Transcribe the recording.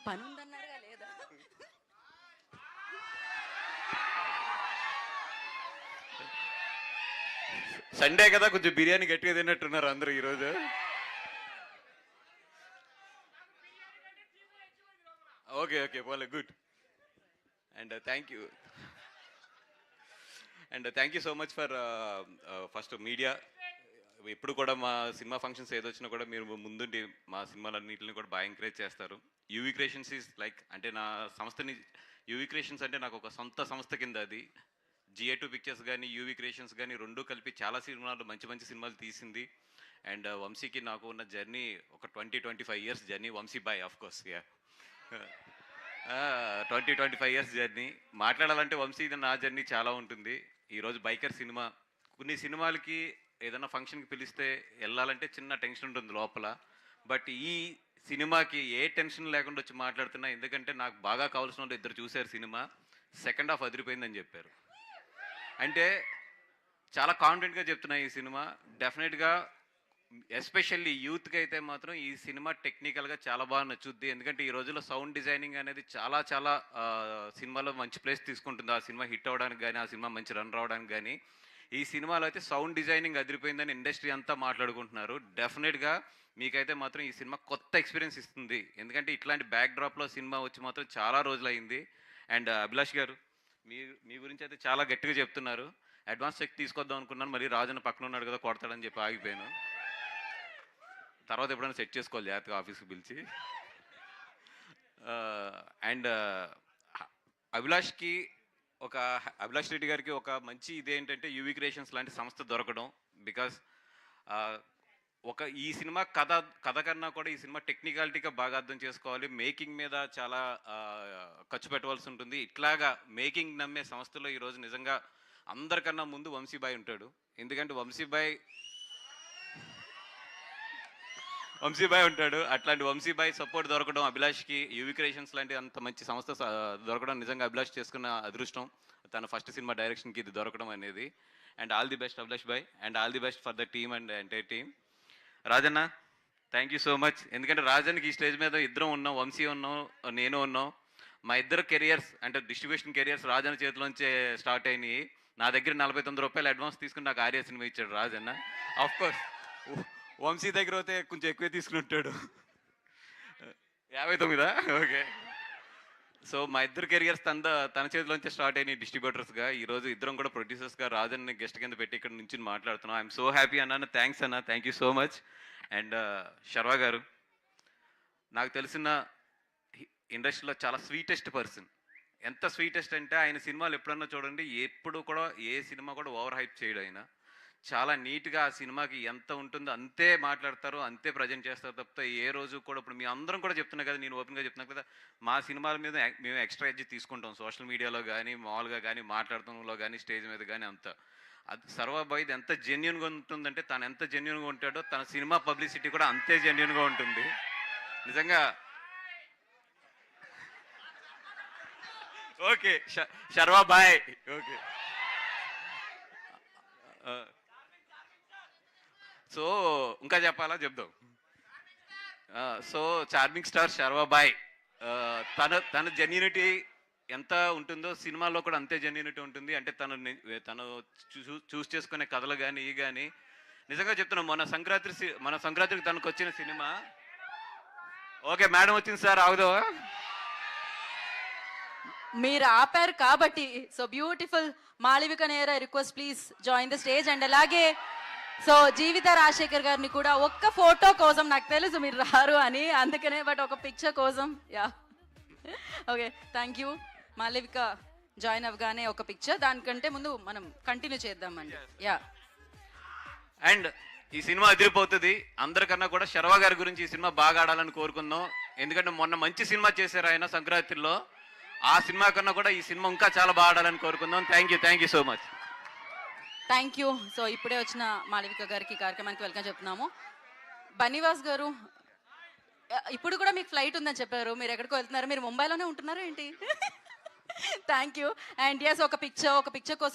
పని ఉందన్నారుగా లేదా? సండే కదా, కొంచెం బిర్యానీ గట్టిగా తిన్నట్టున్నారు అందరూ ఈరోజు. ఓకే ఓకే, పోలే, good. And thank you. And thank you so much for first media. ఎప్పుడు కూడా మా సినిమా ఫంక్షన్స్ ఏదొచ్చినా కూడా మీరు ముందుండి మా సినిమాలన్నింటిని కూడా బాగా ఎంకరేజ్ చేస్తారు. యూవీ క్రియేషన్స్ ఈజ్ లైక్, అంటే నా సంస్థని, యూవీ క్రియేషన్స్ అంటే నాకు ఒక సొంత సంస్థ కింద అది. GA2 పిక్చర్స్ కానీ యూవీ క్రియేషన్స్ కానీ రెండు కలిపి చాలా సినిమాలు, మంచి మంచి సినిమాలు తీసింది. అండ్ వంశీకి నాకు ఉన్న జర్నీ ఒక 20-25 years journey. Vamshi boy of course, yeah. 20-25 years journey. మాట్లాడాలంటే వంశీ నా జర్నీ చాలా ఉంటుంది. ఈరోజు బైకర్ సినిమా, కొన్ని సినిమాలకి ఏదైనా ఫంక్షన్కి పిలిస్తే వెళ్ళాలంటే చిన్న టెన్షన్ ఉంటుంది లోపల. బట్ ఈ సినిమాకి ఏ టెన్షన్ లేకుండా వచ్చి మాట్లాడుతున్నా, ఎందుకంటే నాకు బాగా కావాల్సిన వాళ్ళు ఇద్దరు చూశారు సినిమా. సెకండ్ హాఫ్ అదిరిపోయిందని చెప్పారు. అంటే చాలా కాన్ఫిడెంట్గా చెప్తున్నా, ఈ సినిమా డెఫినెట్గా ఎస్పెషల్లీ యూత్కి అయితే మాత్రం ఈ సినిమా టెక్నికల్గా చాలా బాగా నచ్చుద్ది. ఎందుకంటే ఈ రోజుల్లో సౌండ్ డిజైనింగ్ అనేది చాలా చాలా సినిమాలో మంచి ప్లేస్ తీసుకుంటుంది. ఆ సినిమా హిట్ అవ్వడానికి కానీ, ఆ సినిమా మంచి రన్ రావడానికి కానీ. ఈ సినిమాలో అయితే సౌండ్ డిజైనింగ్ అదిరిపోయిందని ఇండస్ట్రీ అంతా మాట్లాడుకుంటున్నారు. డెఫినెట్గా మీకైతే మాత్రం ఈ సినిమా కొత్త ఎక్స్పీరియన్స్ ఇస్తుంది. ఎందుకంటే ఇట్లాంటి బ్యాక్ డ్రాప్లో సినిమా వచ్చి మాత్రం చాలా రోజులైంది. అండ్ అభిలాష్ గారు, మీ గురించి అయితే చాలా గట్టిగా చెప్తున్నారు. అడ్వాన్స్ చెక్ తీసుకొద్దాం అనుకున్నాను, మరి రాజన్న పక్కన ఉన్నాడు కదా కొడతాడని చెప్పి ఆగిపోయాను. తర్వాత ఎప్పుడైనా సెట్ చేసుకోవాలి జాగ్రత్తగా ఆఫీస్కి పిలిచి. అండ్ అభిలాష్ రెడ్డి గారికి ఒక మంచి ఇదేంటంటే యూవీ క్రియేషన్స్ లాంటి సంస్థ దొరకడం. బికాస్ ఈ సినిమా కథ కన్నా కూడా ఈ సినిమా టెక్నికాలిటీగా బాగా అర్థం చేసుకోవాలి. మేకింగ్ మీద చాలా ఖర్చు పెట్టవలసి ఉంటుంది. ఇట్లాగా మేకింగ్ నమ్మే సంస్థలో ఈరోజు నిజంగా అందరికన్నా ముందు వంశీబాయ్ ఉంటాడు. ఎందుకంటే వంశీబాయ్ ఉంటాడు. అట్లాంటి వంశీబాయ్ సపోర్ట్ దొరకడం అభిలాష్కి, యూవీ క్రియేషన్స్ లాంటి అంత మంచి సంస్థ దొరకడం నిజంగా అభిలాష్ చేసుకున్న అదృష్టం. తన ఫస్ట్ సినిమా డైరెక్షన్కి ఇది దొరకడం అనేది. And all the best Abhilash boy, and all the best for the team and entire team. Rajanna, thank you so much. ఎందుకంటే రాజన్కి ఈ స్టేజ్ మీద ఇద్దరం ఉన్నాం, వంశీ ఉన్నాం, నేను ఉన్నాం. మా ఇద్దరు కెరియర్స్ అంటే డిస్ట్రిబ్యూషన్ కెరియర్స్ రాజన్న చేతిలోంచే స్టార్ట్ అయినాయి. నా దగ్గర 49 రూపాయలు అడ్వాన్స్ తీసుకుని నాకు ఆర్య సినిమా ఇచ్చాడు రాజన్న. ఆఫ్ కోర్స్ వంశీ దగ్గర అయితే కొంచెం ఎక్కువే తీసుకుని ఉంటాడు. 59. ఓకే. సో మా ఇద్దరు కెరియర్స్ తన చేతిలోంచే స్టార్ట్ అయినాయి డిస్ట్రిబ్యూటర్స్గా. ఈరోజు ఇద్దరం కూడా ప్రొడ్యూసర్స్గా రాజన్ని గెస్ట్ కింద పెట్టి ఇక్కడ నుంచి మాట్లాడుతున్నాం. ఐఎమ్ సో హ్యాపీ అన్న. థ్యాంక్స్ అన్న, thank you so much. And Sharwa గారు, నాకు తెలిసిన ఇండస్ట్రీలో చాలా స్వీటెస్ట్ పర్సన్. ఎంత స్వీటెస్ట్ అంటే ఆయన సినిమాలు ఎప్పుడన్నా చూడండి, ఎప్పుడు కూడా ఏ సినిమా కూడా ఓవర్ హైప్ చేయడు. ఆయన చాలా నీట్గా ఆ సినిమాకి ఎంత ఉంటుందో అంతే మాట్లాడతారు, అంతే ప్రజెంట్ చేస్తారు తప్పితే ఏ రోజు కూడా. ఇప్పుడు మీ అందరం కూడా చెప్తున్నా కదా, నేను ఓపెన్గా చెప్తున్నా కదా, మా సినిమాల మీద మేము ఎక్స్ట్రా ఎడ్జ్ తీసుకుంటాం. సోషల్ మీడియాలో కానీ, మామూలుగా కానీ, మాట్లాడటంలో కానీ, స్టేజ్ మీద కానీ అంతా. అది సర్వాబాయిది ఎంత జెన్యున్గా ఉంటుందంటే, తను ఎంత జెన్యున్గా ఉంటాడో తన సినిమా పబ్లిసిటీ కూడా అంతే జెన్యున్గా ఉంటుంది నిజంగా. Okay, Sharwa boy. Okay. So ఇంకా చెప్పాలా? చెప్దాం. So charming star Sharwa boy, తన జెన్యూనిటీ ఎంత ఉంటుందో సినిమాలో కూడా అంతే జెన్యూనిటీ ఉంటుంది. అంటే తను చూస్ చేసుకునే కథలు కానీ కానీ నిజంగా చెప్తున్నాం. మన సంక్రాంతికి తనకు వచ్చిన సినిమా. ఓకే మేడం వచ్చింది సార్, ఆగుదో. మీరు ఆపారు కాబట్టి, సో బ్యూటిఫుల్ మాళవిక నేర request please join the stage. And అలాగే సో జీవిత రాజశేఖర్ గారిని కూడా ఒక్క ఫోటో కోసం, నాకు తెలుసు మీరు రారు అని అందుకనే, బట్ ఒక పిక్చర్ కోసం. Yeah okay, thank you. Malavika join అవ్వగానే ఒక పిక్చర్, దానికంటే ముందు మనం కంటిన్యూ చేద్దామండి. యా. అండ్ ఈ సినిమా అదిరిపోతుంది. అందరికన్నా కూడా శర్వా గారి గురించి ఈ సినిమా బాగా ఆడాలని కోరుకుందాం. ఎందుకంటే మొన్న మంచి సినిమా చేశారు ఆయన సంక్రాంతిలో. ఆ సినిమా కన్నా కూడా ఈ సినిమా ఇంకా చాలా బాగా ఆడాలని కోరుకుందాం. Thank you so much. Thank you. So ఇప్పుడే వచ్చిన మాళవిక గారికి కార్యక్రమానికి వెల్కమ్ చెప్తున్నాము. బన్నీవాస్ గారు, ఇప్పుడు కూడా మీకు ఫ్లైట్ ఉందని చెప్పారు, మీరు ఎక్కడికో వెళ్తున్నారు? మీరు ముంబైలోనే ఉంటున్నారా ఏంటి? Thank you. అండ్ ఎస్, ఒక పిక్చర్ కోసం